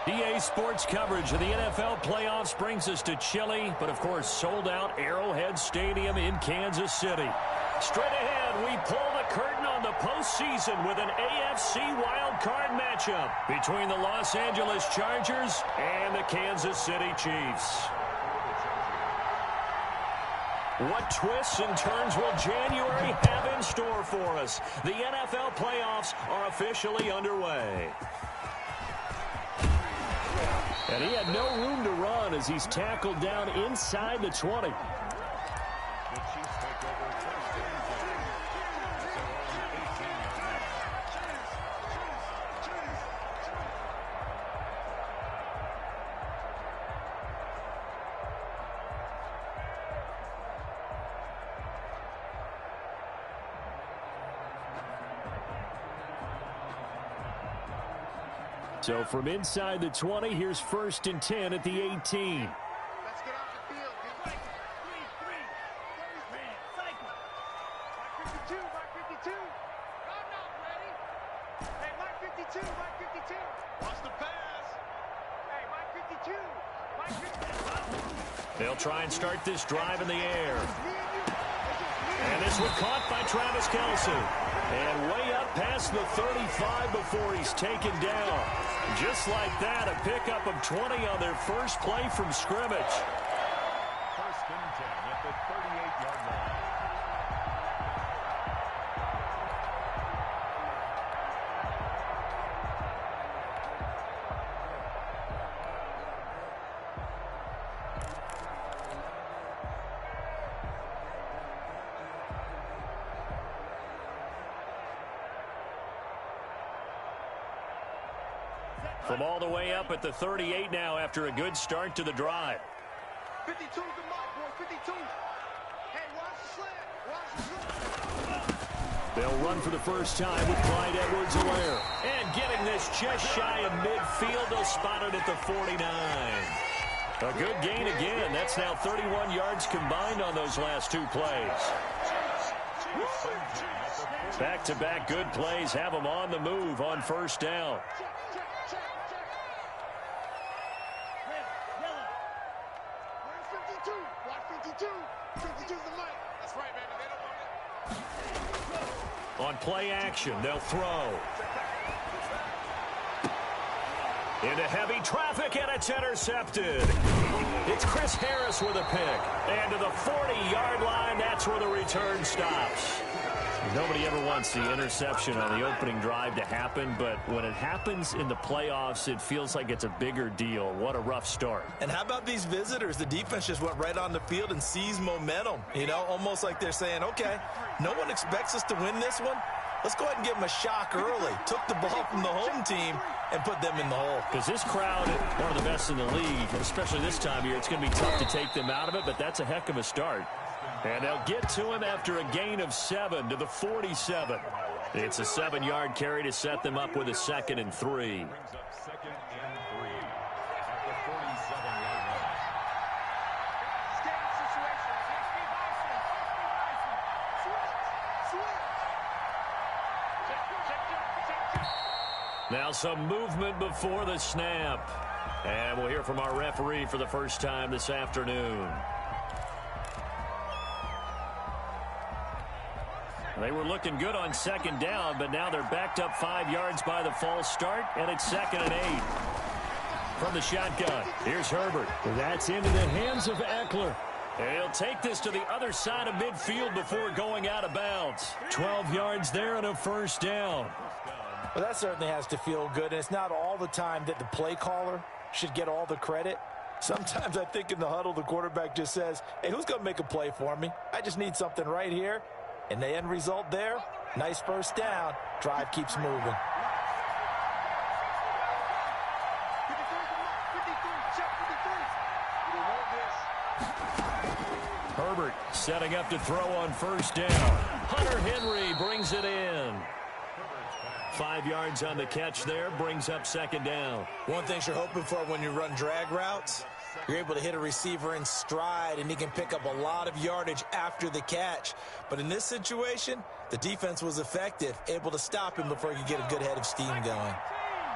EA Sports coverage of the NFL playoffs brings us to chilly, but of course sold-out Arrowhead Stadium in Kansas City. Straight ahead, we pull the curtain on the postseason with an AFC wildcard matchup between the Los Angeles Chargers and the Kansas City Chiefs. What twists and turns will January have in store for us? The NFL playoffs are officially underway. And he had no room to run as he's tackled down inside the 20. So from inside the 20, here's 1st and 10 at the 18. Let's get off the field. Mark 52, Mark 52. I'm not ready. Hey, Mark 52, Mark 52. Watch the pass. Hey, Mark 52. Mark 52. They'll try and start this drive in the air. And this one caught by Travis Kelce. And way up past the 35 before he's taken down. Just like that, a pickup of 20 on their first play from scrimmage. 1st and 10 at the 38-yard line. From all the way up at the 38 now after a good start to the drive. 52 is the mark, boy. 52. Hey, watch the slant. Watch the slant. They'll run for the first time with Clyde Edwards-Helaire. And getting this just shy of midfield, they'll spot it at the 49. A good gain again. That's now 31 yards combined on those last two plays. Back-to-back good plays have them on the move on 1st down. On play action, they'll throw. Into heavy traffic, and it's intercepted. It's Chris Harris with a pick. And to the 40-yard line, that's where the return stops. Nobody ever wants the interception on the opening drive to happen, but when it happens in the playoffs, it feels like it's a bigger deal. What a rough start. And how about these visitors? The defense just went right on the field and seized momentum. You know, almost like they're saying, okay, no one expects us to win this one. Let's go ahead and give them a shock early. Took the ball from the home team and put them in the hole. Because this crowd, one of the best in the league, especially this time of year, it's going to be tough to take them out of it, but that's a heck of a start. And they'll get to him after a gain of 7 to the 47. It's a 7-yard carry to set them up with a 2nd and 3. Now some movement before the snap. And we'll hear from our referee for the first time this afternoon. They were looking good on 2nd down, but now they're backed up 5 yards by the false start, and it's 2nd and 8. From the shotgun, here's Herbert. That's into the hands of Eckler. And he'll take this to the other side of midfield before going out of bounds. 12 yards there and a 1st down. Well, that certainly has to feel good, and it's not all the time that the play caller should get all the credit. Sometimes I think in the huddle, the quarterback just says, hey, who's going to make a play for me? I just need something right here. And the end result there, nice 1st down. Drive keeps moving. Herbert setting up to throw on 1st down. Hunter Henry brings it in. 5 yards on the catch there, brings up 2nd down. One thing you're hoping for when you run drag routes, you're able to hit a receiver in stride, and he can pick up a lot of yardage after the catch. But in this situation, the defense was effective, able to stop him before he could get a good head of steam going.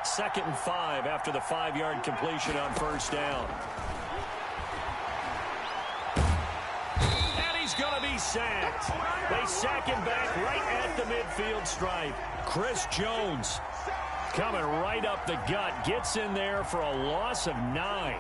2nd and 5 after the 5-yard completion on first down. And he's going to be sacked. They sack him back right at the midfield stripe. Chris Jones coming right up the gut. Gets in there for a loss of 9.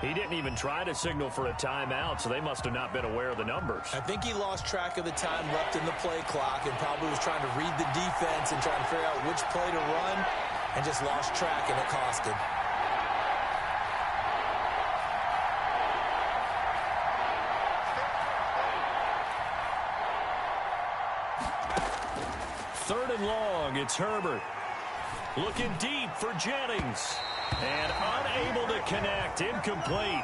He didn't even try to signal for a timeout, so they must have not been aware of the numbers. I think he lost track of the time left in the play clock and probably was trying to read the defense and trying to figure out which play to run and just lost track, and it cost him. Third and long, it's Herbert. Looking deep for Jennings. And unable to connect. Incomplete.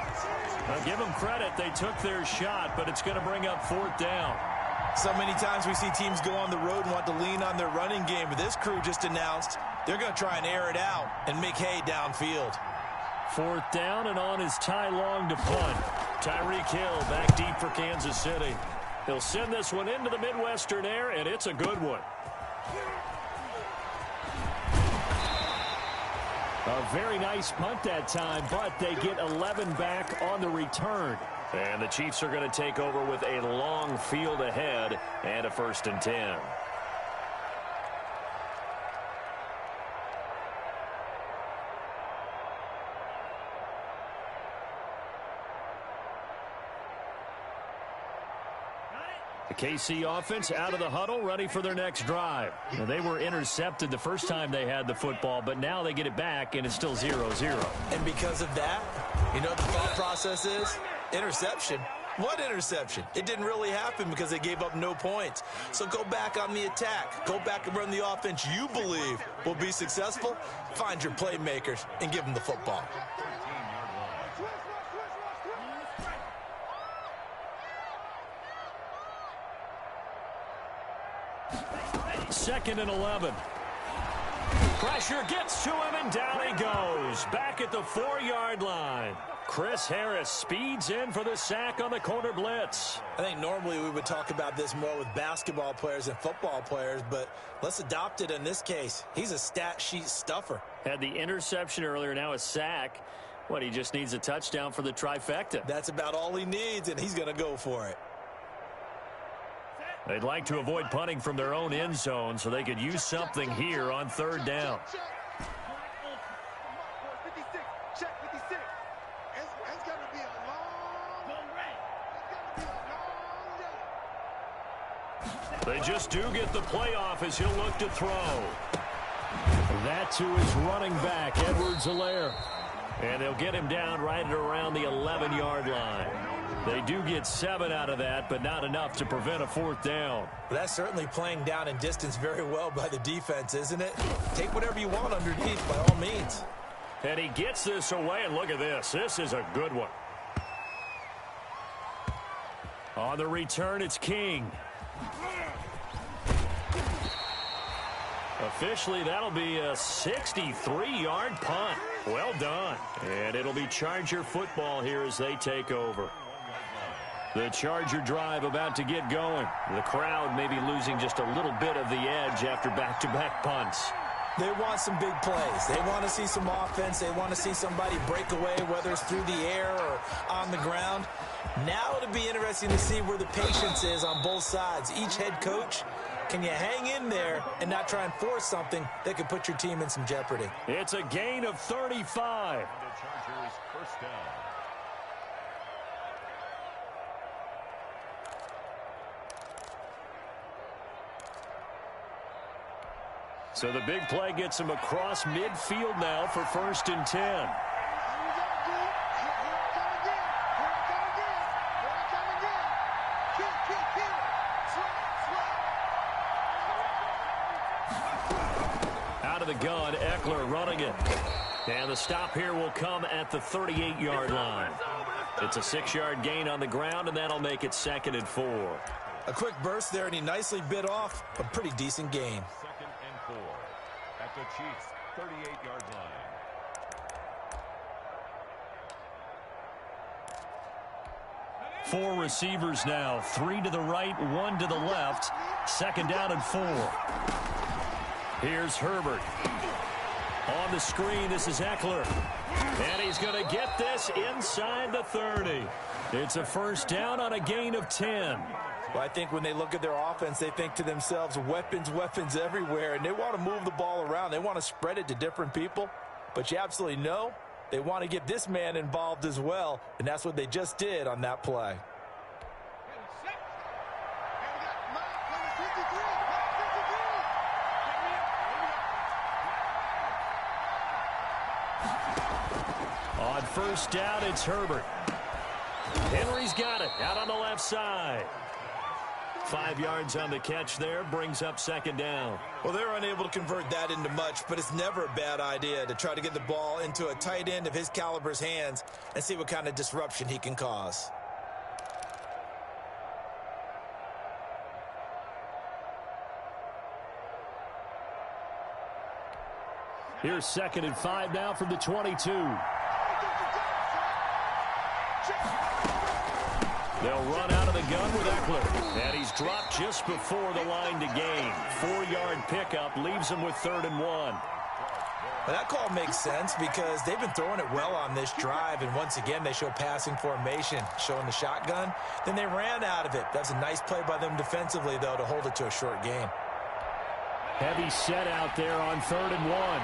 I'll give them credit. They took their shot, but it's going to bring up 4th down. So many times we see teams go on the road and want to lean on their running game, but this crew just announced they're going to try and air it out and make hay downfield. 4th down, and on is Ty Long to punt. Tyreek Hill back deep for Kansas City. He'll send this one into the Midwestern air, and it's a good one. A very nice punt that time, but they get 11 back on the return. And the Chiefs are going to take over with a long field ahead and a 1st and 10. The KC offense out of the huddle, ready for their next drive. Now, they were intercepted the first time they had the football, but now they get it back, and it's still 0-0. And because of that, you know what the thought process is? Interception. What interception? It didn't really happen because they gave up no points. So go back on the attack. Go back and run the offense you believe will be successful. Find your playmakers and give them the football. Second and 11. Pressure gets to him, and down he goes. Back at the 4-yard line. Chris Harris speeds in for the sack on the corner blitz. I think normally we would talk about this more with basketball players and football players, but let's adopt it in this case. He's a stat sheet stuffer. Had the interception earlier, now a sack. What, he just needs a touchdown for the trifecta. That's about all he needs, and he's going to go for it. They'd like to avoid punting from their own end zone so they could use something here on 3rd down. They just do get the playoff as he'll look to throw. That to his running back, Edwards-Helaire. And they'll get him down right at around the 11-yard line. They do get 7 out of that, but not enough to prevent a 4th down. That's certainly playing down in distance very well by the defense, isn't it? Take whatever you want underneath by all means. And he gets this away, and look at this. This is a good one. On the return, it's King. Officially, that'll be a 63-yard punt. Well done. And it'll be Charger football here as they take over. The Charger drive about to get going. The crowd may be losing just a little bit of the edge after back-to-back punts. They want some big plays. They want to see some offense. They want to see somebody break away, whether it's through the air or on the ground. Now it'll be interesting to see where the patience is on both sides. Each head coach, can you hang in there and not try and force something that could put your team in some jeopardy? It's a gain of 35. The Chargers' 1st down. So the big play gets him across midfield now for 1st and 10. Out of the gun, Eckler running it. And the stop here will come at the 38-yard line. It's a 6-yard gain on the ground, and that'll make it 2nd and 4. A quick burst there, and he nicely bit off a pretty decent gain. 2nd and 4 at the Chiefs' 38-yard line. Four receivers now. 3 to the right, 1 to the left. 2nd down and 4. Here's Herbert. On the screen, this is Eckler. And he's going to get this inside the 30. It's a 1st down on a gain of 10. Well, I think when they look at their offense, they think to themselves, weapons, weapons everywhere, and they want to move the ball around. They want to spread it to different people, but you absolutely know they want to get this man involved as well, and that's what they just did on that play. On 1st down, it's Herbert. Henry's got it out on the left side. 5 yards on the catch there, brings up 2nd down. Well, they're unable to convert that into much, but it's never a bad idea to try to get the ball into a tight end of his caliber's hands and see what kind of disruption he can cause. Here's 2nd and 5 now from the 22. They'll run out of the gun with Eckler. And he's dropped just before the line to gain. 4-yard pickup leaves him with 3rd and 1. Well, that call makes sense because they've been throwing it well on this drive, and once again they show passing formation, showing the shotgun. Then they ran out of it. That's a nice play by them defensively, though, to hold it to a short gain. Heavy set out there on 3rd and 1.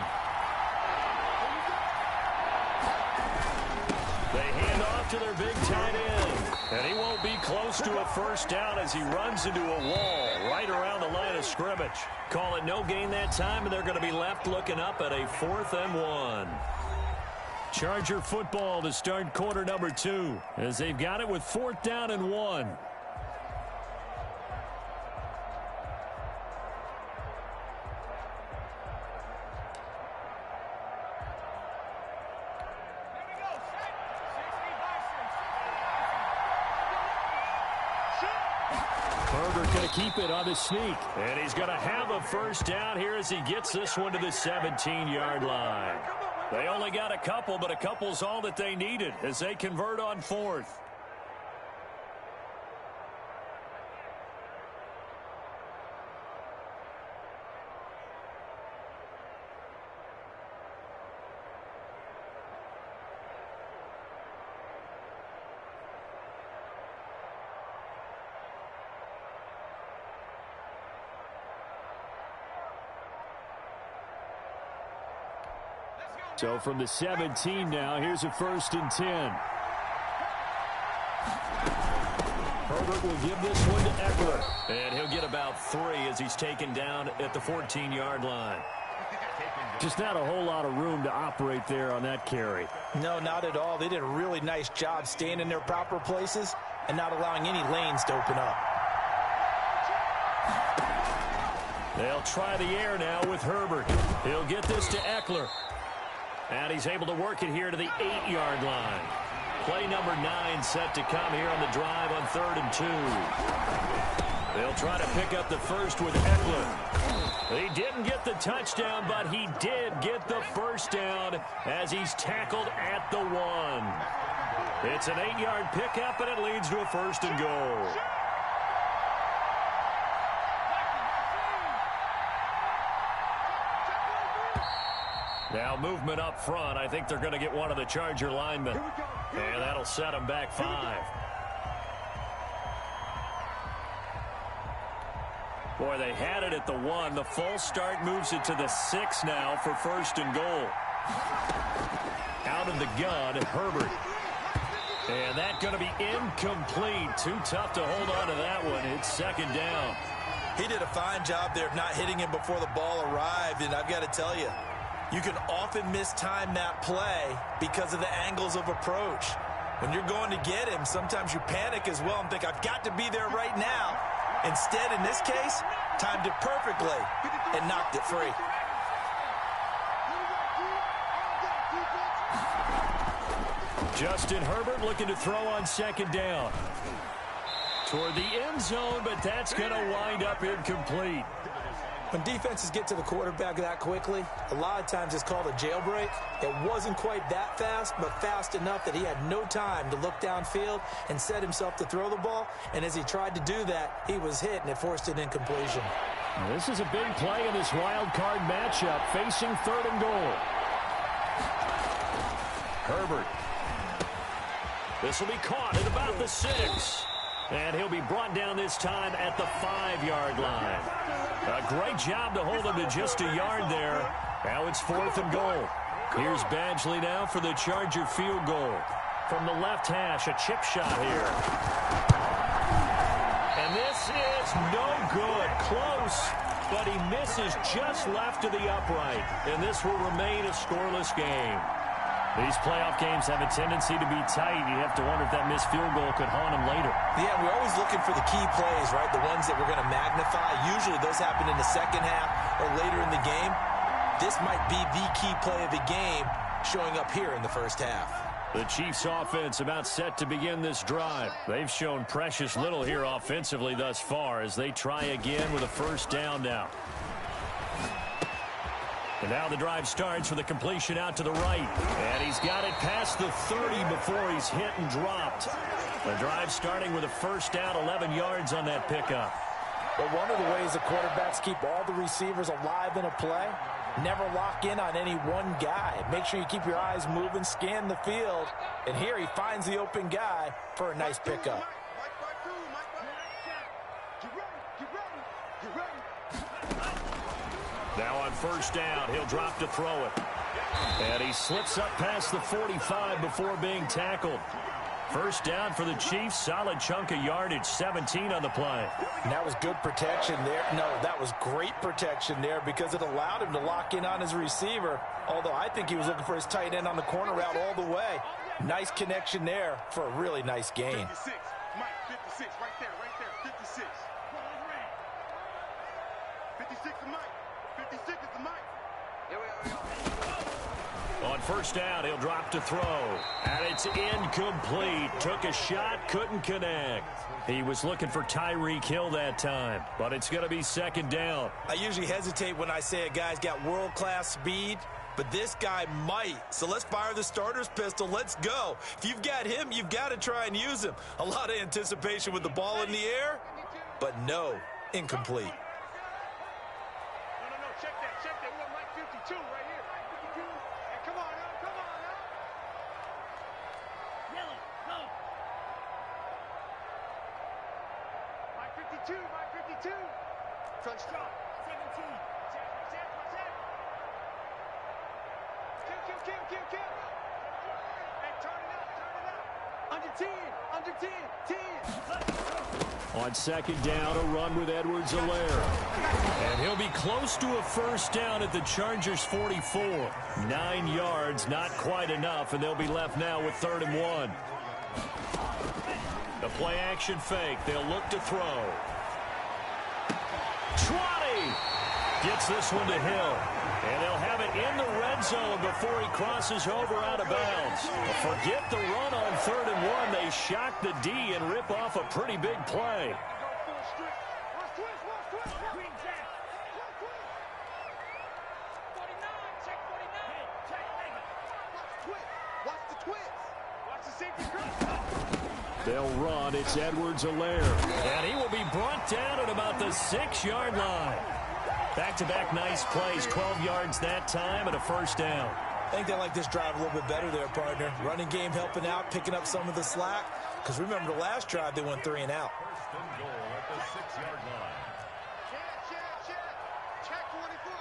They hand off to their big tight end. And he won't be close to a 1st down as he runs into a wall right around the line of scrimmage. Call it no gain that time, and they're going to be left looking up at a 4th and 1. Charger football to start quarter number 2 as they've got it with 4th down and 1. Herbert going to keep it on the sneak. And he's going to have a 1st down here as he gets this one to the 17-yard line. They only got a couple, but a couple's all that they needed as they convert on 4th. So from the 17 now, here's a 1st and 10. Herbert will give this one to Eckler. And he'll get about 3 as he's taken down at the 14-yard line. Just not a whole lot of room to operate there on that carry. No, not at all. They did a really nice job staying in their proper places and not allowing any lanes to open up. They'll try the air now with Herbert. He'll get this to Eckler. And he's able to work it here to the 8-yard line. Play number 9 set to come here on the drive on 3rd and 2. They'll try to pick up the first with Eckler. He didn't get the touchdown, but he did get the 1st down as he's tackled at the 1. It's an 8-yard pickup, and it leads to a 1st and goal. Now movement up front. I think they're going to get one of the Charger linemen. And that'll set them back 5. Boy, they had it at the 1. The false start moves it to the 6 now for 1st and goal. Out of the gun, Herbert. And that's going to be incomplete. Too tough to hold on to that one. It's 2nd down. He did a fine job there of not hitting him before the ball arrived, and I've got to tell you, you can often mistime that play because of the angles of approach. When you're going to get him, sometimes you panic as well and think, I've got to be there right now. Instead, in this case, timed it perfectly and knocked it free. Justin Herbert looking to throw on 2nd down. toward the end zone, but that's going to wind up incomplete. When defenses get to the quarterback that quickly, a lot of times it's called a jailbreak. It wasn't quite that fast, but fast enough that he had no time to look downfield and set himself to throw the ball. And as he tried to do that, he was hit, and it forced an incompletion. Well, this is a big play in this wild card matchup, facing 3rd and goal. Herbert. This will be caught at about the 6. And he'll be brought down this time at the 5-yard line. A great job to hold him to just a yard there. Now it's 4th and goal. Here's Badgley now for the Charger field goal. From the left hash, a chip shot here. And this is no good. Close, but he misses just left of the upright. And this will remain a scoreless game. These playoff games have a tendency to be tight. You have to wonder if that missed field goal could haunt him later. Yeah, we're always looking for the key plays, right? The ones that we're going to magnify. Usually those happen in the second half or later in the game. This might be the key play of the game showing up here in the first half. The Chiefs offense about set to begin this drive. They've shown precious little here offensively thus far as they try again with a first down now. And now the drive starts with a completion out to the right. And he's got it past the 30 before he's hit and dropped. The drive starting with a first down, 11 yards on that pickup. But one of the ways the quarterbacks keep all the receivers alive in a play, never lock in on any one guy. Make sure you keep your eyes moving, scan the field. And here he finds the open guy for a nice pickup. Now on first down, he'll drop to throw it. And he slips up past the 45 before being tackled. First down for the Chiefs. Solid chunk of yardage, 17 on the play. And that was good protection there. No, that was great protection there because it allowed him to lock in on his receiver. Although I think he was looking for his tight end on the corner route all the way. Nice connection there for a really nice gain. 56, Mike, 56, right there, 56. 56 is Mike. 56 is the Mike. Here we go. On first down, he'll drop to throw. And it's incomplete. Took a shot, couldn't connect. He was looking for Tyreek Hill that time, but it's going to be second down. I usually hesitate when I say a guy's got world-class speed, but this guy might. So let's fire the starter's pistol. Let's go. If you've got him, you've got to try and use him. A lot of anticipation with the ball in the air, but no, incomplete. No, check that. We got Mike 52 right here. Mike 52. Hey, come on now. Yellow, go. Mike 52. Touchdown. 17. Check. Kill. Hey, turn it up. Under 10. 10. On second down, a run with Edwards-Helaire. And he'll be close to a first down at the Chargers' 44. 9 yards, not quite enough, and they'll be left now with 3rd and 1. The play-action fake. They'll look to throw. 20! Gets this one to Hill. And they'll have it in the red zone before he crosses over out of bounds. Forget the run on 3rd and 1. They shock the D and rip off a pretty big play. They'll run. It's Edwards-Helaire. And he will be brought down at about the 6-yard line. Back-to-back nice plays, 12 yards that time and a first down. I think they like this drive a little bit better there, partner. Running game helping out, picking up some of the slack. Because remember the last drive, they went 3 and out. First and goal at the 6-yard line. Check 24.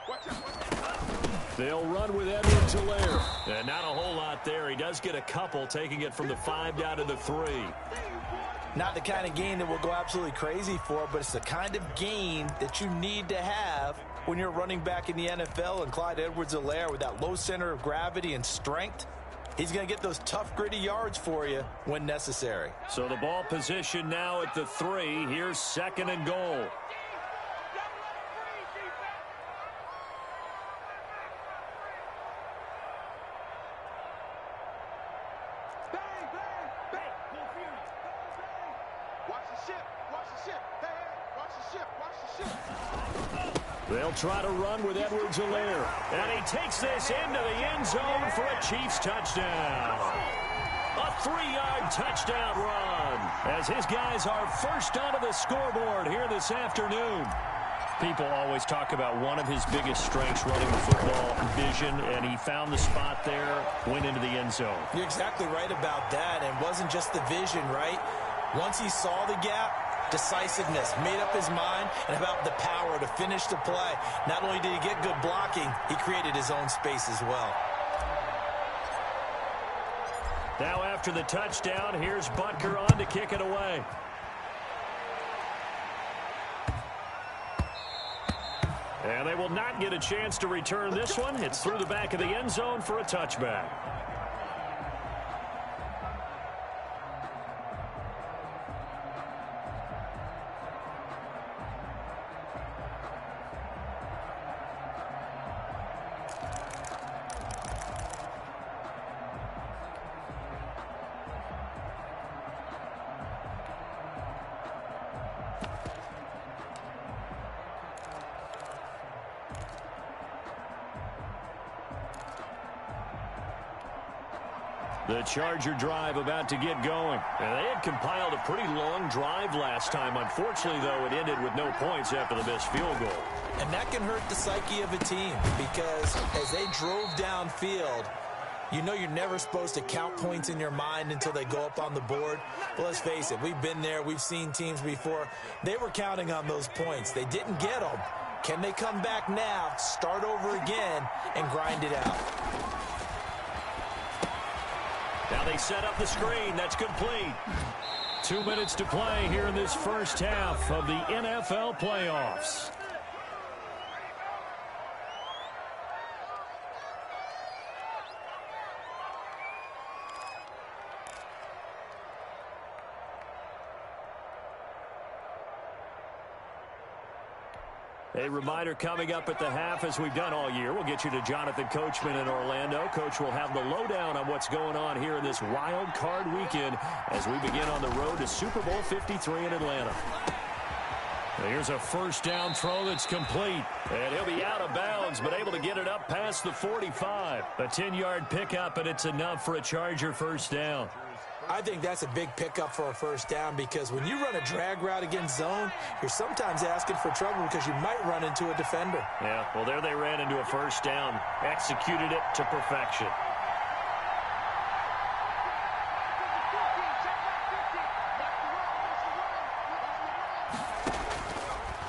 Watch out. They'll run with Edwards-Helaire. And not a whole lot there. He does get a couple, taking it from the 5 down to the 3. Not the kind of gain that we'll go absolutely crazy for, but it's the kind of gain that you need to have when you're running back in the NFL. And Clyde Edwards-Helaire, with that low center of gravity and strength, he's going to get those tough, gritty yards for you when necessary. So the ball position now at the 3. Here's 2nd and goal. They'll try to run with Edwards-Helaire. And he takes this into the end zone for a Chiefs touchdown. A 3-yard touchdown run as his guys are first onto the scoreboard here this afternoon. People always talk about one of his biggest strengths running the football, vision, and he found the spot there, went into the end zone. You're exactly right about that, and it wasn't just the vision, right? Once he saw the gap, decisiveness, made up his mind, and about the power to finish the play. Not only did he get good blocking, he created his own space as well. Now after the touchdown, here's Butker on to kick it away. And they will not get a chance to return this one. It's through the back of the end zone for a touchback. The Charger drive about to get going. And they had compiled a pretty long drive last time. Unfortunately, though, it ended with no points after the missed field goal. And that can hurt the psyche of a team because as they drove downfield, you know you're never supposed to count points in your mind until they go up on the board. But let's face it, we've been there. We've seen teams before. They were counting on those points. They didn't get them. Can they come back now, start over again, and grind it out? Now they set up the screen. That's complete. 2 minutes to play here in this first half of the NFL playoffs. A reminder coming up at the half, as we've done all year. We'll get you to Jonathan Coachman in Orlando. Coach will have the lowdown on what's going on here in this wild card weekend as we begin on the road to Super Bowl 53 in Atlanta. Here's a first down throw that's complete. And he'll be out of bounds, but able to get it up past the 45. A 10-yard pickup, and it's enough for a Charger first down. I think that's a big pickup for a first down because when you run a drag route against zone, you're sometimes asking for trouble because you might run into a defender. Yeah, well, there they ran into a first down, executed it to perfection.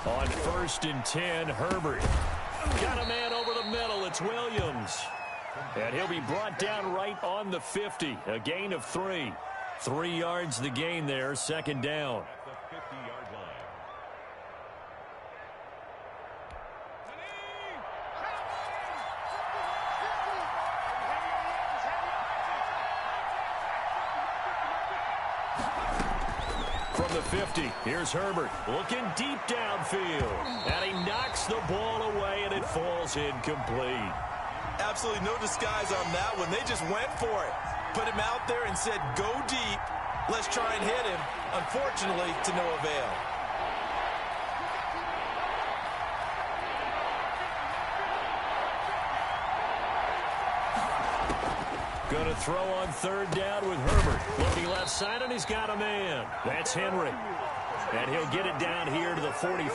On 1st and 10, Herbert. Got a man over the middle. It's Williams. And he'll be brought down right on the 50. A gain of 3. 3 yards the gain there, second down. At the 50-yard line. From the 50, here's Herbert looking deep downfield. And he knocks the ball away, and it falls incomplete. Absolutely no disguise on that one. They just went for it. Put him out there and said, go deep. Let's try and hit him. Unfortunately, to no avail. Going to throw on 3rd down with Herbert. Looking left side, and he's got a man. That's Henry. And he'll get it down here to the 43.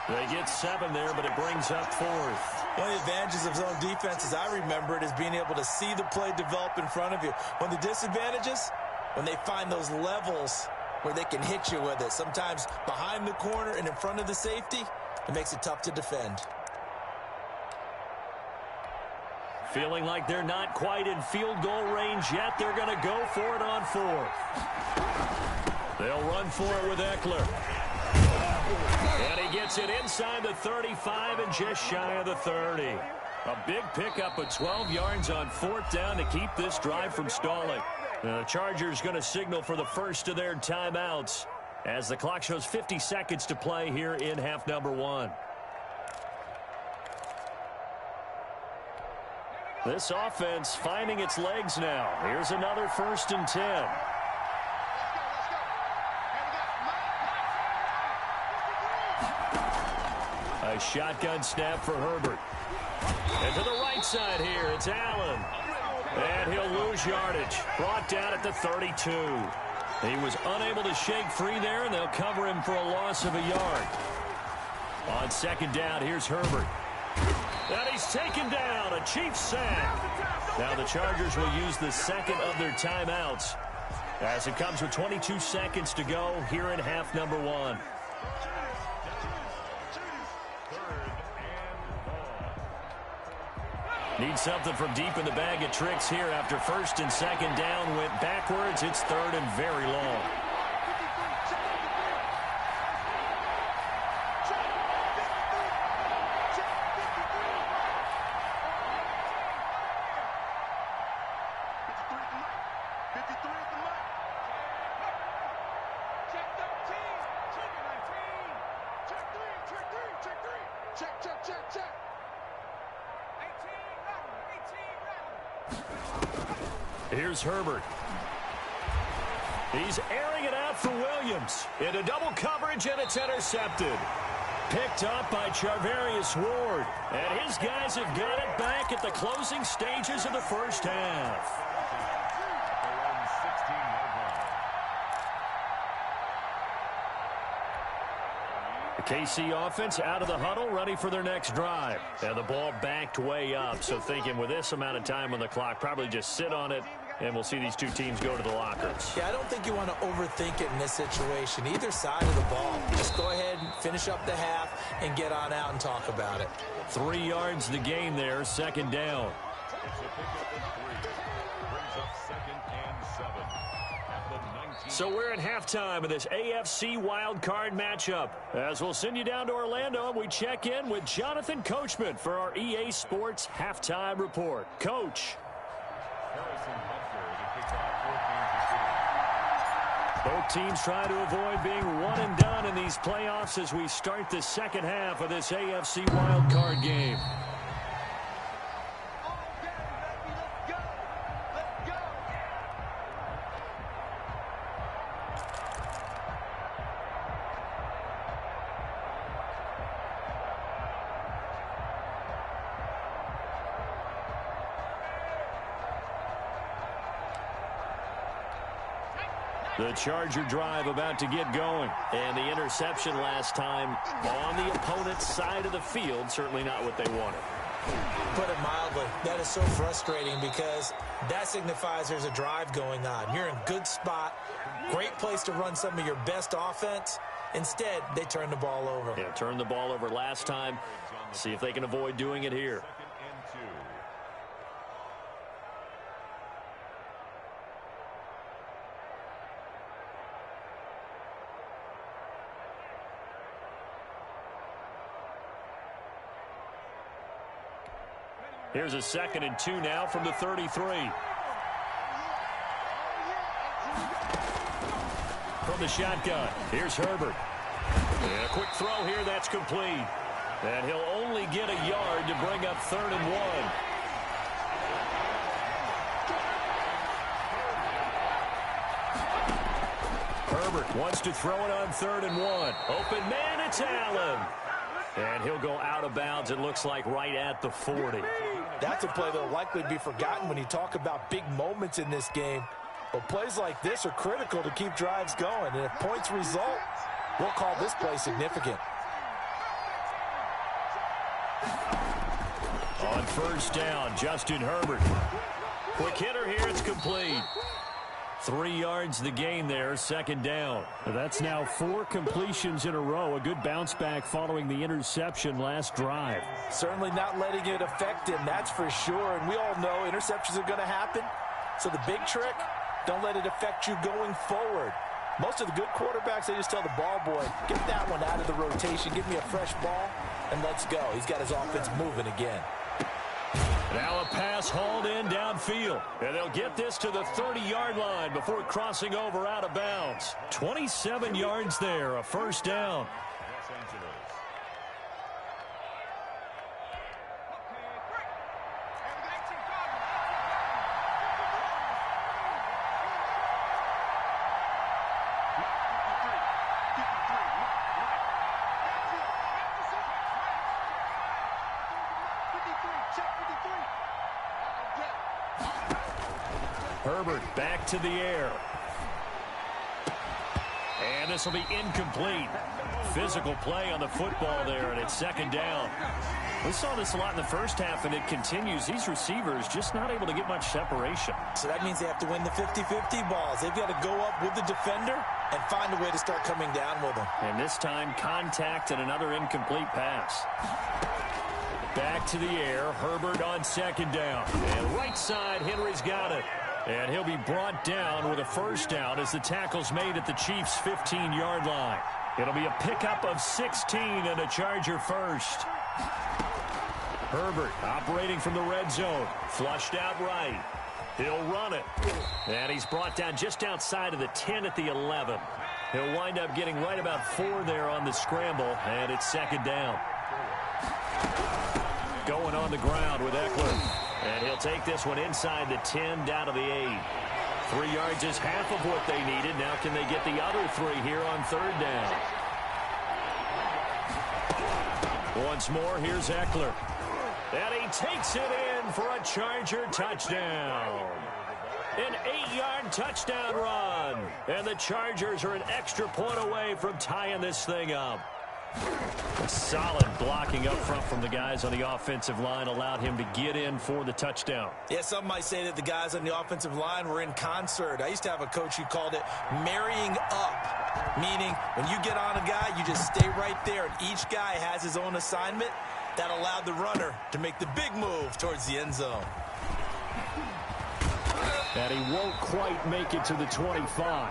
They get 7 there, but it brings up 4th. One of the advantages of zone defense, as I remember it, is being able to see the play develop in front of you. One of the disadvantages, when they find those levels where they can hit you with it. Sometimes behind the corner and in front of the safety, it makes it tough to defend. Feeling like they're not quite in field goal range yet. They're going to go for it on 4th. They'll run for it with Eckler. And he gets it inside the 35 and just shy of the 30. A big pickup of 12 yards on 4th down to keep this drive from stalling. Now the Chargers going to signal for the first of their timeouts as the clock shows 50 seconds to play here in half number 1. This offense finding its legs now. Here's another 1st and 10. A A shotgun snap for Herbert. And to the right side here, it's Allen. And he'll lose yardage. Brought down at the 32. He was unable to shake free there, and they'll cover him for a loss of a yard. On second down, here's Herbert. And he's taken down. A Chiefs sack. Now the Chargers will use the second of their timeouts as it comes with 22 seconds to go here in half number 1. Need something from deep in the bag of tricks here after first and second down went backwards. It's third and very long. Here's Herbert. He's airing it out for Williams. Into double coverage, and it's intercepted. Picked up by Charvarius Ward. And his guys have got it back at the closing stages of the first half. The KC offense out of the huddle, ready for their next drive. And the ball backed way up, so thinking with this amount of time on the clock, probably just sit on it, and we'll see these two teams go to the lockers. Yeah, I don't think you want to overthink it in this situation. Either side of the ball. Just go ahead and finish up the half and get on out and talk about it. 3 yards the gain there, second down. So we're at halftime of this AFC wild card matchup. As we'll send you down to Orlando, and we check in with Jonathan Coachman for our EA Sports Halftime Report. Coach. Both teams try to avoid being one and done in these playoffs as we start the second half of this AFC wild card game. The Charger drive about to get going. And the interception last time on the opponent's side of the field, certainly not what they wanted. Put it mildly, that is so frustrating because that signifies there's a drive going on. You're in a good spot, great place to run some of your best offense. Instead, they turn the ball over. Yeah, turned the ball over last time. See if they can avoid doing it here. Here's a 2nd and 2 now from the 33. From the shotgun, here's Herbert. And a quick throw here, that's complete. And he'll only get a yard to bring up 3rd and 1. Herbert wants to throw it on 3rd and 1. Open man, it's Allen. And he'll go out of bounds, it looks like, right at the 40. That's a play that'll likely be forgotten when you talk about big moments in this game. But plays like this are critical to keep drives going. And if points result, we'll call this play significant. On first down, Justin Herbert. Quick hitter here, it's complete. 3 yards the gain there, 2nd down. That's now 4 completions in a row. A good bounce back following the interception last drive. Certainly not letting it affect him, that's for sure. And we all know interceptions are going to happen. So the big trick, don't let it affect you going forward. Most of the good quarterbacks, they just tell the ball boy, get that one out of the rotation, give me a fresh ball, and let's go. He's got his offense moving again. Now a pass hauled in downfield. And they'll get this to the 30-yard line before crossing over out of bounds. 27 yards there, a first down. Herbert back to the air. And this will be incomplete. Physical play on the football there, and it's second down. We saw this a lot in the first half, and it continues. These receivers just not able to get much separation. So that means they have to win the 50-50 balls. They've got to go up with the defender and find a way to start coming down with them. And this time, contact and another incomplete pass. Back to the air. Herbert on second down. And right side, Henry's got it. And he'll be brought down with a first down as the tackle's made at the Chiefs' 15-yard line. It'll be a pickup of 16 and a Charger first. Herbert operating from the red zone. Flushed out right. He'll run it. And he's brought down just outside of the 10 at the 11. He'll wind up getting right about 4 there on the scramble, and it's second down. Going on the ground with Eckler. And he'll take this one inside the 10 down to the 8. 3 yards is half of what they needed. Now can they get the other 3 here on third down? Once more, here's Eckler. And he takes it in for a Charger touchdown. An 8-yard touchdown run. And the Chargers are an extra point away from tying this thing up. Solid blocking up front from the guys on the offensive line allowed him to get in for the touchdown. Yeah, some might say that the guys on the offensive line were in concert. I used to have a coach who called it marrying up, meaning when you get on a guy, you just stay right there, and each guy has his own assignment. That allowed the runner to make the big move towards the end zone. And he won't quite make it to the 25.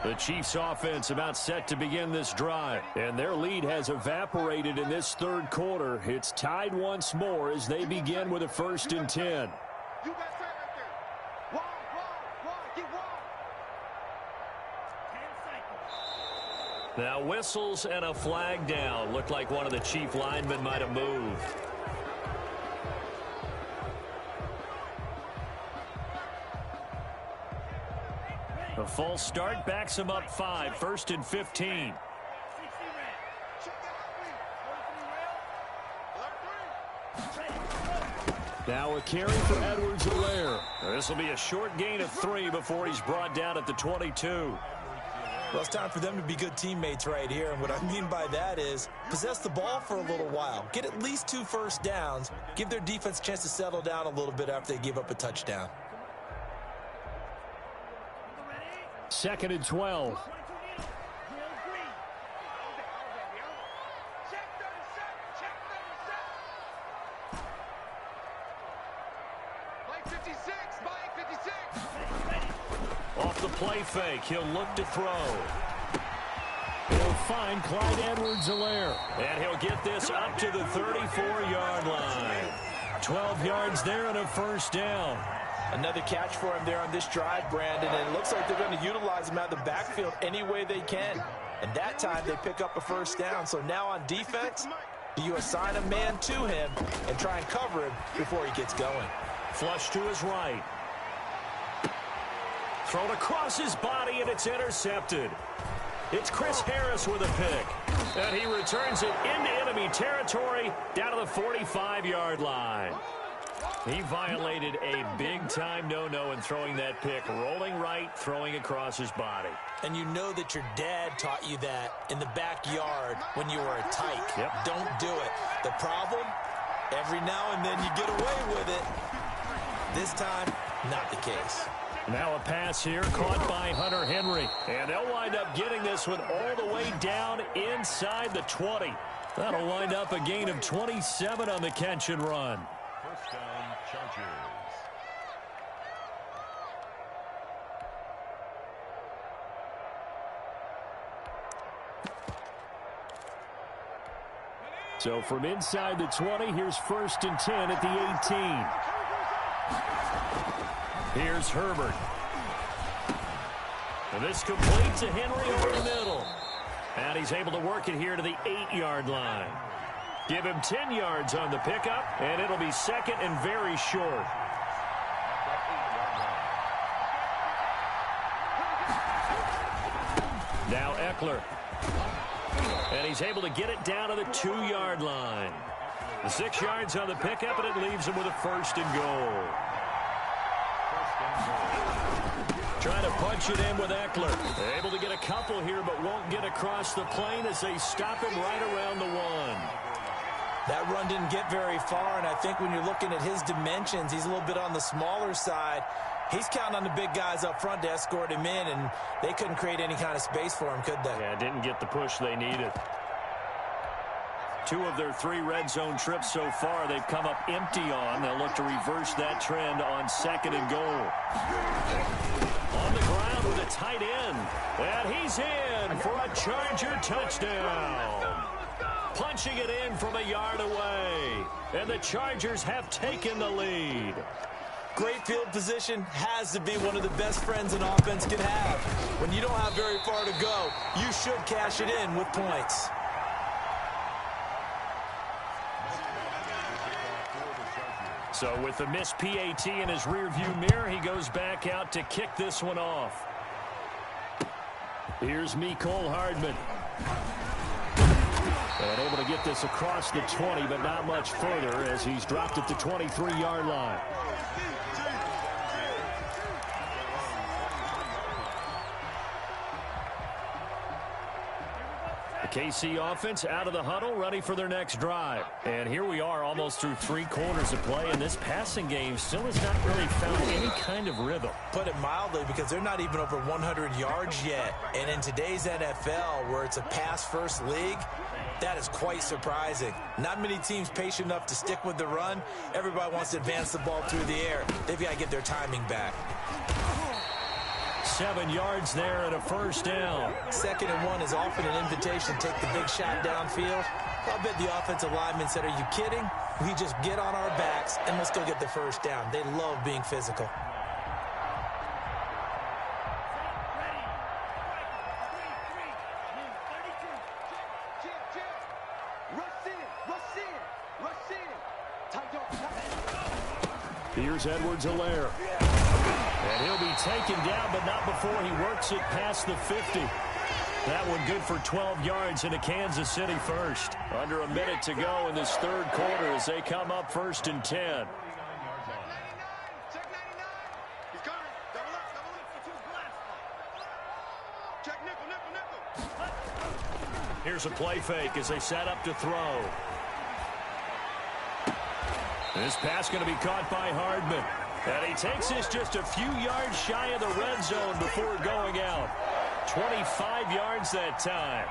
The Chiefs offense about set to begin this drive, and their lead has evaporated in this third quarter. It's tied once more as they begin with a 1st and 10. You got that right there. Wall, get wall. 10 seconds. Now whistles and a flag down. Looked like one of the Chief linemen might have moved. A false start backs him up 5. 1st and 15. Now a carry for Edwards-Helaire. This will be a short gain of 3 before he's brought down at the 22. Well, it's time for them to be good teammates right here, and what I mean by that is possess the ball for a little while. Get at least 2 first downs. Give their defense a chance to settle down a little bit after they give up a touchdown. 2nd and 12. Off the play fake, he'll look to throw. He'll find Clyde Edwards-Helaire. And he'll get this up to the 34-yard line. 12 yards there and a first down. Another catch for him there on this drive, Brandon, and it looks like they're going to utilize him out of the backfield any way they can. And that time they pick up a first down. So now on defense, do you assign a man to him and try and cover him before he gets going? Flush to his right. Thrown across his body, and it's intercepted. It's Chris Harris with a pick. And he returns it into enemy territory down to the 45-yard line. He violated a big-time no-no in throwing that pick. Rolling right, throwing across his body. And you know that your dad taught you that in the backyard when you were a tyke. Yep. Don't do it. The problem, every now and then you get away with it. This time, not the case. Now a pass here caught by Hunter Henry. And they'll wind up getting this one all the way down inside the 20. That'll wind up a gain of 27 on the catch and run. First down, Chargers. So from inside the 20, here's 1st and 10 at the 18. Here's Herbert. And this completes a Henry over the middle. And he's able to work it here to the 8-yard line. Give him 10 yards on the pickup, and it'll be 2nd and very short. Now Eckler. And he's able to get it down to the 2-yard line. 6 yards on the pickup, and it leaves him with a 1st and goal. Trying to punch it in with Eckler. Able to get a couple here, but won't get across the plane as they stop him right around the 1. That run didn't get very far, and I think when you're looking at his dimensions, he's a little bit on the smaller side. He's counting on the big guys up front to escort him in, and they couldn't create any kind of space for him, could they? Yeah, didn't get the push they needed. 2 of their 3 red zone trips so far, they've come up empty on. They'll look to reverse that trend on 2nd and goal. On the ground with a tight end. And he's in for a Charger touchdown. Punching it in from a yard away. And the Chargers have taken the lead. Great field position has to be one of the best friends an offense can have. When you don't have very far to go, you should cash it in with points. So with the missed PAT in his rearview mirror, he goes back out to kick this one off. Here's Mecole Hardman. And able to get this across the 20, but not much further as he's dropped at the 23-yard line. The KC offense out of the huddle, ready for their next drive. And here we are almost through 3 quarters of play, and this passing game still has not really found any kind of rhythm. Put it mildly, because they're not even over 100 yards yet. And in today's NFL, where it's a pass-first league, that is quite surprising. Not many teams patient enough to stick with the run. Everybody wants to advance the ball through the air. They've got to get their timing back. 7 yards there and a 1st down. 2nd and 1 is often an invitation to take the big shot downfield. I'll bet the offensive lineman said, "Are you kidding? We just get on our backs and let's go get the 1st down." They love being physical. Here's Edwards-Helaire. And he'll be taken down, but not before he works it past the 50. That one good for 12 yards into Kansas City 1st. Under a minute to go in this 3rd quarter as they come up 1st and 10. Check 99. He's coming. Double up. Check nickel. Here's a play fake as they set up to throw. This pass going to be caught by Hardman. And he takes this just a few yards shy of the red zone before going out. 25 yards that time.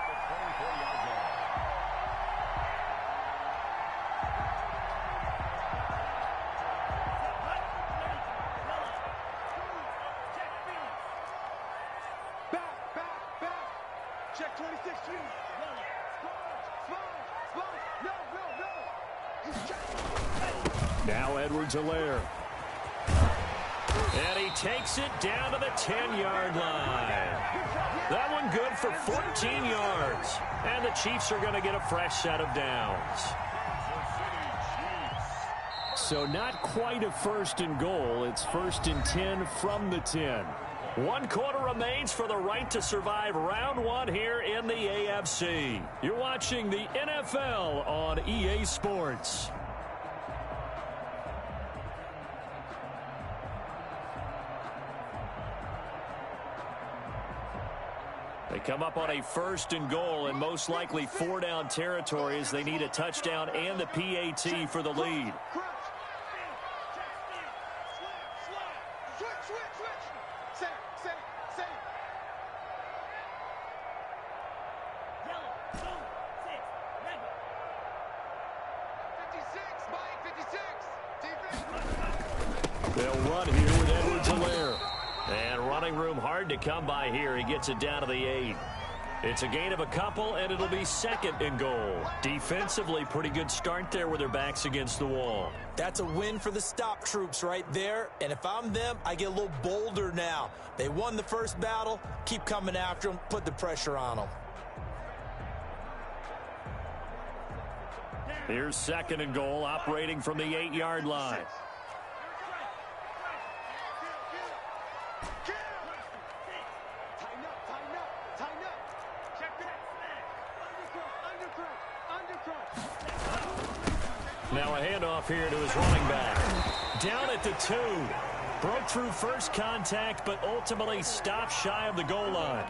Back. Check 26. No. Now Edwards-Helaire. And he takes it down to the 10-yard line. That one good for 14 yards. And the Chiefs are going to get a fresh set of downs. So not quite a 1st and goal. It's 1st and 10 from the 10. 1 quarter remains for the right to survive round 1 here in the AFC. You're watching the NFL on EA Sports. They come up on a 1st and goal and most likely 4-down territory as they need a touchdown and the PAT for the lead. Switch. Save. Yellow, 2, 6, red. 56, Mike, 56. Defense. They'll run here with Edwards-Helaire. And running room hard to come by here. He gets it down to the 8. It's a gain of a couple, and it'll be 2nd and goal. Defensively, pretty good start there with their backs against the wall. That's a win for the stop troops right there. And if I'm them, I get a little bolder now. They won the first battle. Keep coming after them. Put the pressure on them. Here's 2nd and goal, operating from the 8-yard line. Tighten up. Check that. Now a handoff here to his running back. Down at the 2. Broke through first contact, but ultimately stopped shy of the goal line.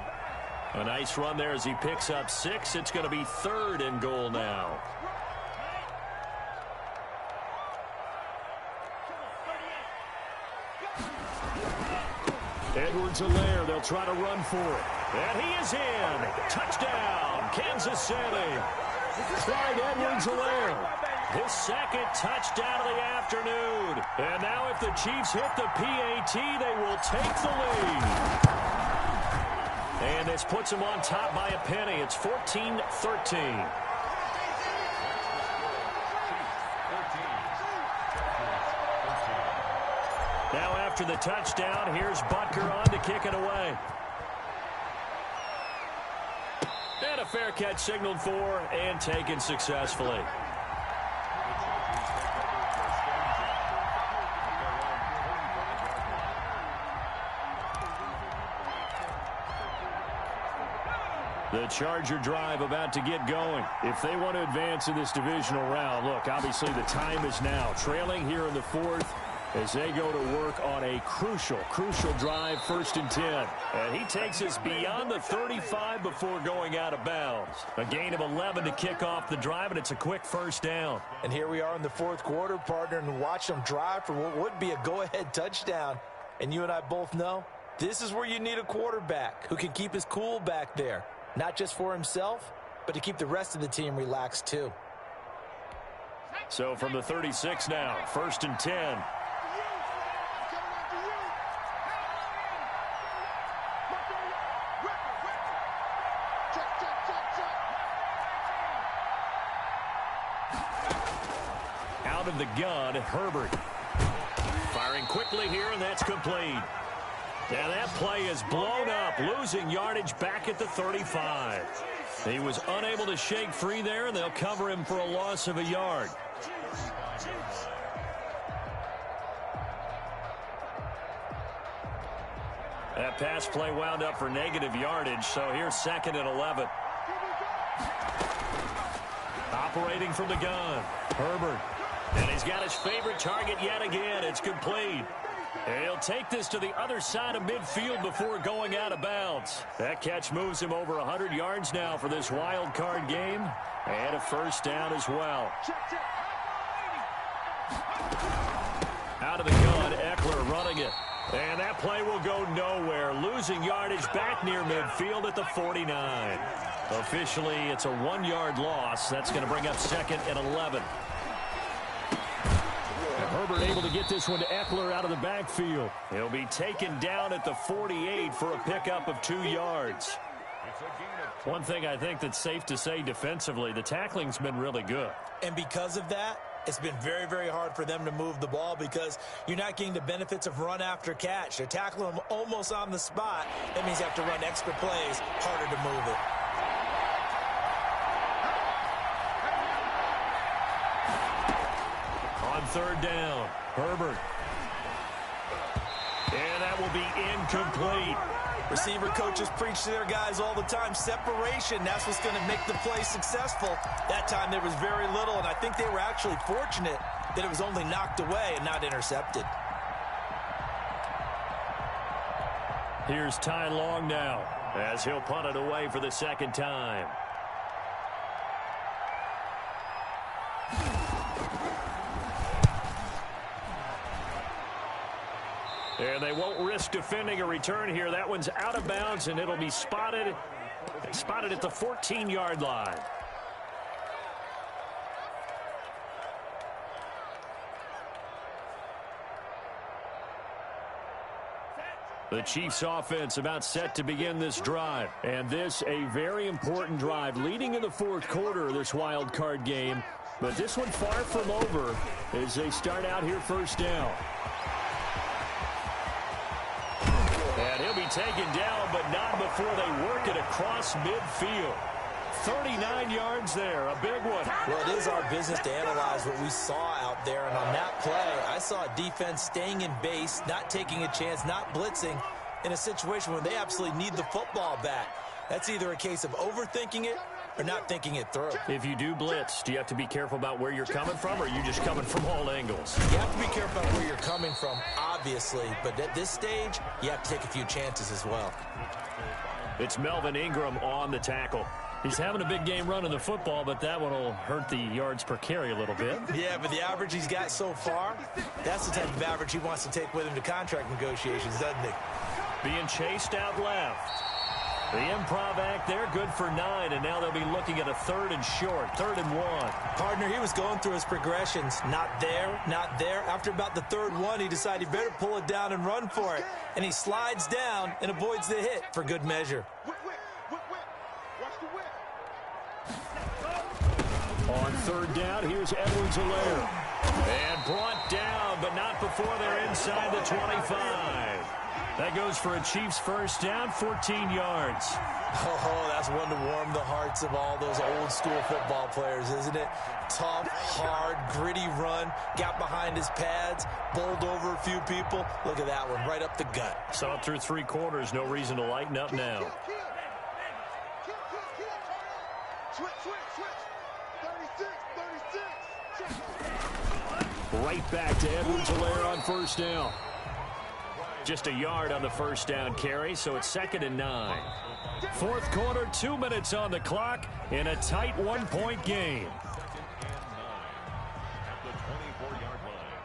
A nice run there as he picks up 6. It's going to be 3rd and goal now. Edwards-Helaire, they'll try to run for it. And he is in. Touchdown, Kansas City. Clyde Edwards-Helaire. His 2nd touchdown of the afternoon. And now if the Chiefs hit the PAT, they will take the lead. And this puts them on top by a penny. It's 14-13. Now after the touchdown, here's Butker on to kick it away. And a fair catch signaled for and taken successfully. The Charger drive about to get going. If they want to advance in this divisional round, look, obviously the time is now. Trailing here in the 4th as they go to work on a crucial drive, 1st and 10. And he takes us beyond the 35 before going out of bounds. A gain of 11 to kick off the drive, and it's a quick 1st down. And here we are in the 4th quarter, partner, and watch them drive for what would be a go-ahead touchdown. And you and I both know this is where you need a quarterback who can keep his cool back there. Not just for himself, but to keep the rest of the team relaxed too. So from the 36 now, 1st and 10. Out of the gun, Herbert. Firing quickly here, and that's complete. And that play is blown up, losing yardage back at the 35. He was unable to shake free there, and they'll cover him for a loss of a yard. That pass play wound up for negative yardage, so here's 2nd and 11. Operating from the gun, Herbert. And he's got his favorite target yet again. It's complete. And he'll take this to the other side of midfield before going out of bounds. That catch moves him over 100 yards now for this wild card game. And a 1st down as well. Out of the gun, Eckler running it. And that play will go nowhere, losing yardage back near midfield at the 49. Officially, it's a 1-yard loss. That's going to bring up 2nd and 11. Herbert able to get this one to Eckler out of the backfield. He'll be taken down at the 48 for a pickup of 2 yards. One thing I think that's safe to say defensively, the tackling's been really good. And because of that, it's been very, very hard for them to move the ball because you're not getting the benefits of run after catch. They're tackling them almost on the spot. That means you have to run extra plays, harder to move it. On 3rd down, Herbert. And that will be incomplete. Receiver coaches preach to their guys all the time. Separation, that's what's going to make the play successful. That time there was very little, and I think they were actually fortunate that it was only knocked away and not intercepted. Here's Ty Long now as he'll punt it away for the 2nd time. And they won't risk defending a return here. That one's out of bounds, and it'll be spotted at the 14-yard line. The Chiefs offense about set to begin this drive. And this a very important drive leading in the 4th quarter of this wild card game. But this one far from over as they start out here 1st down. And he'll be taken down, but not before they work it across midfield. 39 yards there, a big one. Well, it is our business to analyze what we saw out there. And on that play, I saw a defense staying in base, not taking a chance, not blitzing in a situation where they absolutely need the football back. That's either a case of overthinking it or not thinking it through. If you do blitz, do you have to be careful about where you're coming from, or are you just coming from all angles? You have to be careful about where you're coming from, obviously, but at this stage, you have to take a few chances as well. It's Melvin Ingram on the tackle. He's having a big game running the football, but that one will hurt the yards per carry a little bit. Yeah, but the average he's got so far, that's the type of average he wants to take with him to contract negotiations, doesn't he? Being chased out left. The improv act there, good for 9, and now they'll be looking at a 3rd and short, 3rd and 1. Partner, he was going through his progressions. Not there, not there. After about the 3rd one, he decided he better pull it down and run for it. And he slides down and avoids the hit for good measure. On 3rd down, here's Edwards-Helaire. And brought down, but not before they're inside the 25. That goes for a Chiefs first down, 14 yards. Oh, that's one to warm the hearts of all those old school football players, isn't it? Tough, hard, gritty run, got behind his pads, bowled over a few people. Look at that one, right up the gut. Saw it through 3 quarters, no reason to lighten up now. Switch. 36. Right back to Edwards-Helaire on first down. Just a yard on the first down carry, so it's 2nd and 9. 4th quarter, 2 minutes on the clock in a tight 1-point game. At the 24-yard line.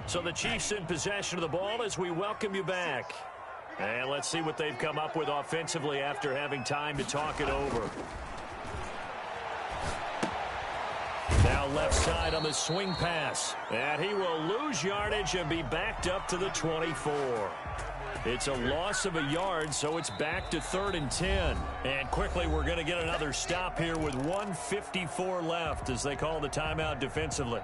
So the Chiefs in possession of the ball as we welcome you back. And let's see what they've come up with offensively after having time to talk it over. Now left side on the swing pass. And he will lose yardage and be backed up to the 24. It's a loss of a yard, so it's back to 3rd and 10. And quickly, we're going to get another stop here with 1:54 left as they call the timeout defensively.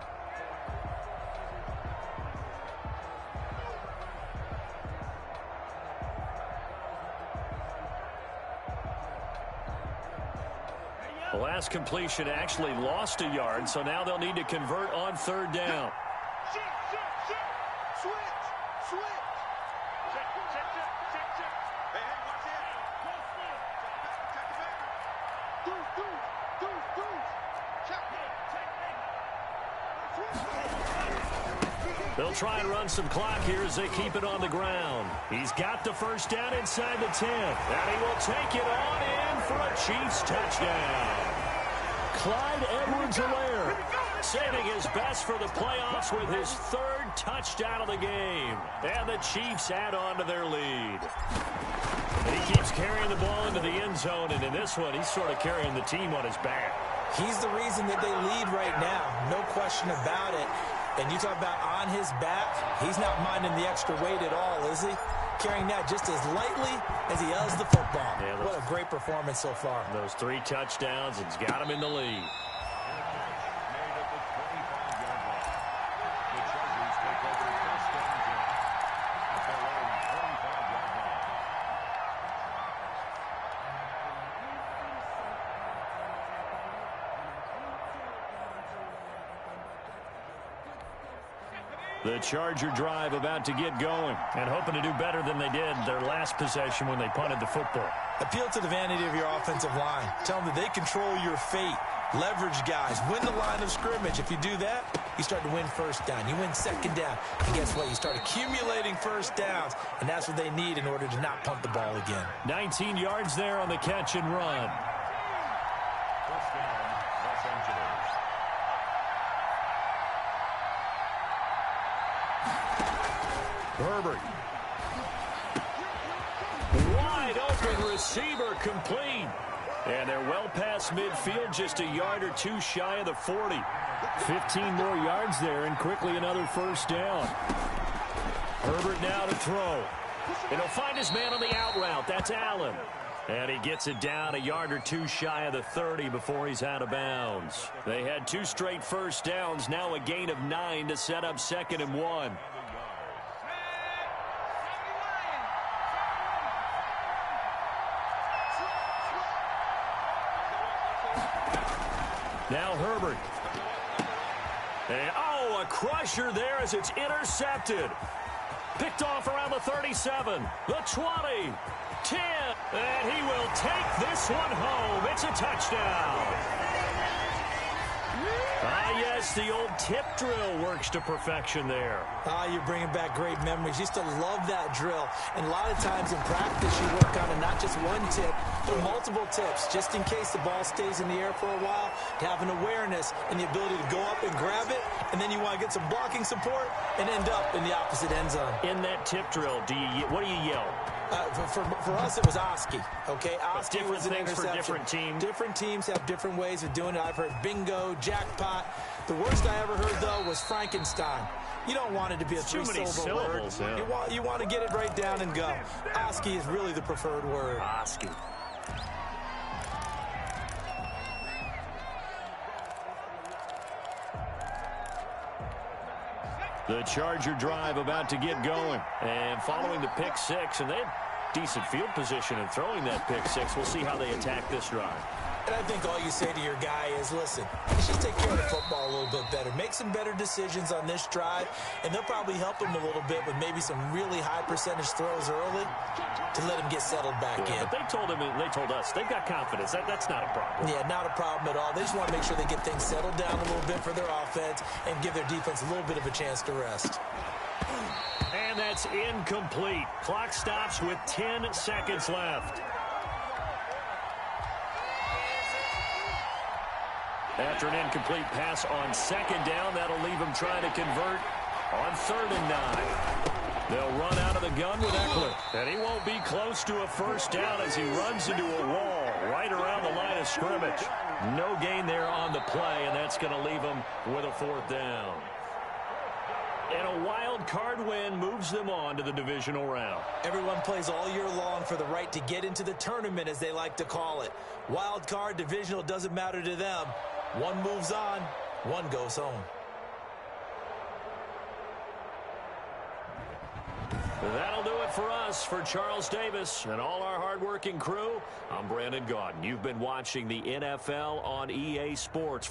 The last completion actually lost a yard, so now they'll need to convert on 3rd down. Switch. Check. Hey, watch it. Check. They'll try and run some clock here as they keep it on the ground. He's got the first down inside the 10, and he will take it on in for a Chiefs touchdown. Clyde Edwards-Helaire saving his best for the playoffs with his 3rd touchdown of the game. And the Chiefs add on to their lead. And he keeps carrying the ball into the end zone, and in this one, he's sort of carrying the team on his back. He's the reason that they lead right now, no question about it. And you talk about on his back, he's not minding the extra weight at all, is he? Carrying that just as lightly as he does the football. Yeah, what a great performance so far. Those 3 touchdowns, it's got him in the lead. Made at the 25-yard line. The Chargers take over 1st and 10 at their own 25-yard line. The Charger drive about to get going and hoping to do better than they did their last possession when they punted the football. Appeal to the vanity of your offensive line. Tell them that they control your fate. Leverage guys. Win the line of scrimmage. If you do that, you start to win first down. You win 2nd down. And guess what? You start accumulating first downs. And that's what they need in order to not punt the ball again. 19 yards there on the catch and run. 1st down, Los Angeles. Herbert. Wide open receiver complete. And they're well past midfield, just a yard or 2 shy of the 40. 15 more yards there, and quickly another first down. Herbert now to throw. And he'll find his man on the out route. That's Allen. And he gets it down a yard or 2 shy of the 30 before he's out of bounds. They had 2 straight first downs, now a gain of 9 to set up 2nd and 1. Now Herbert. And, a crusher there as it's intercepted. Picked off around the 37, the 20, 10, and he will take this one home. It's a touchdown. Yes, the old tip drill works to perfection there. You're bringing back great memories. Used to love that drill. And a lot of times in practice, you work on it, not just one tip, but multiple tips, just in case the ball stays in the air for a while, to have an awareness and the ability to go up and grab it, and then you want to get some blocking support and end up in the opposite end zone. In that tip drill, what do you yell? For us, it was Oski, okay? Oski was an interception. For different teams. Different teams have different ways of doing it. I've heard bingo, jackpot. The worst I ever heard, though, was Frankenstein. You don't want it to be a three-syllable word. Yeah. You want to get it right down and go. Oski is really the preferred word. Oski. The Charger drive about to get going. And following the pick six, and they had decent field position in throwing that pick six. We'll see how they attack this drive. And I think all you say to your guy is, listen, let's just take care of the football a little bit better. Make some better decisions on this drive, and they'll probably help him a little bit with maybe some really high percentage throws early to let him get settled back in. But they told us, they've got confidence. That's not a problem. Yeah, not a problem at all. They just want to make sure they get things settled down a little bit for their offense and give their defense a little bit of a chance to rest. And that's incomplete. Clock stops with 10 seconds left. After an incomplete pass on second down, that'll leave him trying to convert on 3rd and 9. They'll run out of the gun with Eckler. And he won't be close to a first down as he runs into a wall right around the line of scrimmage. No gain there on the play, and that's going to leave him with a 4th down. And a wild card win moves them on to the divisional round. Everyone plays all year long for the right to get into the tournament, as they like to call it. Wild card, divisional, doesn't matter to them. One moves on, one goes home. That'll do it for us. For Charles Davis and all our hardworking crew, I'm Brandon Gaudin. You've been watching the NFL on EA Sports.